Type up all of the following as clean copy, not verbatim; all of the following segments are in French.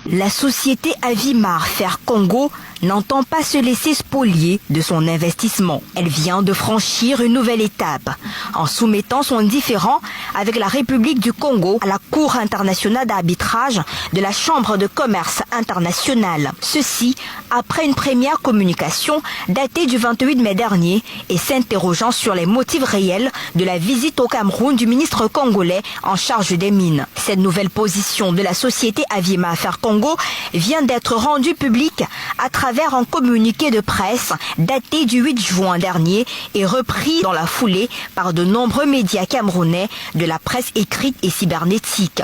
La société Avimar Fer Congo n'entend pas se laisser spolier de son investissement. Elle vient de franchir une nouvelle étape en soumettant son différend avec la République du Congo à la Cour internationale d'arbitrage de la Chambre de commerce internationale. Ceci après une première communication datée du 28 mai dernier et s'interrogeant sur les motifs réels de la visite au Cameroun du ministre congolais en charge des mines. Cette nouvelle position de la société Avimar Fer Congo vient d'être rendue publique à travers un communiqué de presse daté du 8 juin dernier et repris dans la foulée par de nombreux médias camerounais de la presse écrite et cybernétique.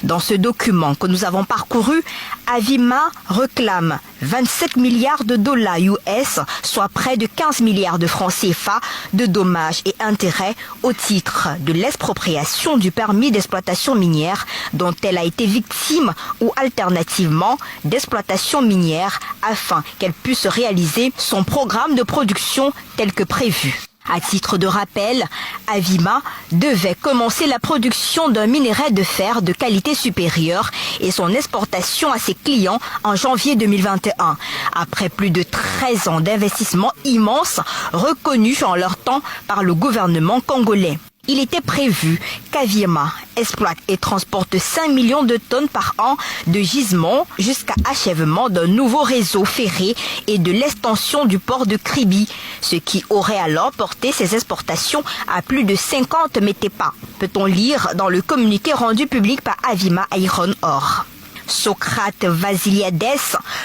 Dans ce document que nous avons parcouru, Avimar réclame 27 milliards de dollars US, soit près de 15 milliards de francs CFA de dommages et intérêts au titre de l'expropriation du permis d'exploitation minière dont elle a été victime ou alternativement d'exploitation minière afin qu'elle puisse réaliser son programme de production tel que prévu. À titre de rappel, Avimar devait commencer la production d'un minerai de fer de qualité supérieure et son exportation à ses clients en janvier 2021, après plus de 13 ans d'investissement immense reconnus en leur temps par le gouvernement congolais. Il était prévu qu'Avimar exploite et transporte 5 millions de tonnes par an de gisements jusqu'à achèvement d'un nouveau réseau ferré et de l'extension du port de Kribi, ce qui aurait alors porté ses exportations à plus de 50 métépas. Peut-on lire dans le communiqué rendu public par Avimar Iron Ore. Socrate Vasiliades,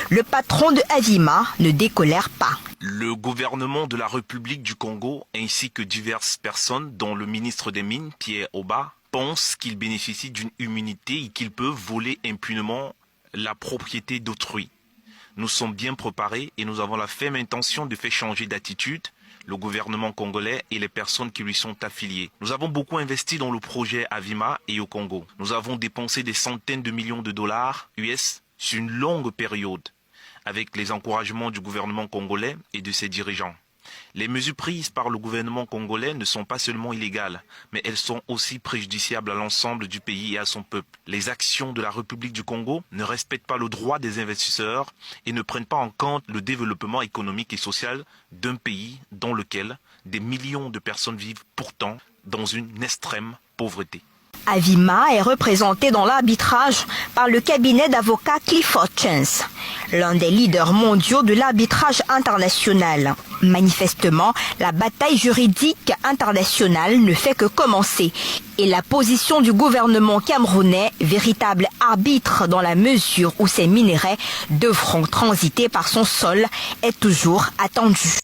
le patron de Avimar, ne décolère pas. Le gouvernement de la République du Congo ainsi que diverses personnes, dont le ministre des Mines, Pierre Oba, pensent qu'ils bénéficient d'une immunité et qu'ils peuvent voler impunément la propriété d'autrui. Nous sommes bien préparés et nous avons la ferme intention de faire changer d'attitude le gouvernement congolais et les personnes qui lui sont affiliées. Nous avons beaucoup investi dans le projet Avimar et au Congo. Nous avons dépensé des centaines de millions de dollars US sur une longue période, avec les encouragements du gouvernement congolais et de ses dirigeants. Les mesures prises par le gouvernement congolais ne sont pas seulement illégales, mais elles sont aussi préjudiciables à l'ensemble du pays et à son peuple. Les actions de la République du Congo ne respectent pas le droit des investisseurs et ne prennent pas en compte le développement économique et social d'un pays dans lequel des millions de personnes vivent pourtant dans une extrême pauvreté. Avimar est représenté dans l'arbitrage par le cabinet d'avocats Clifford Chance, l'un des leaders mondiaux de l'arbitrage international. Manifestement, la bataille juridique internationale ne fait que commencer et la position du gouvernement camerounais, véritable arbitre dans la mesure où ces minerais devront transiter par son sol, est toujours attendue.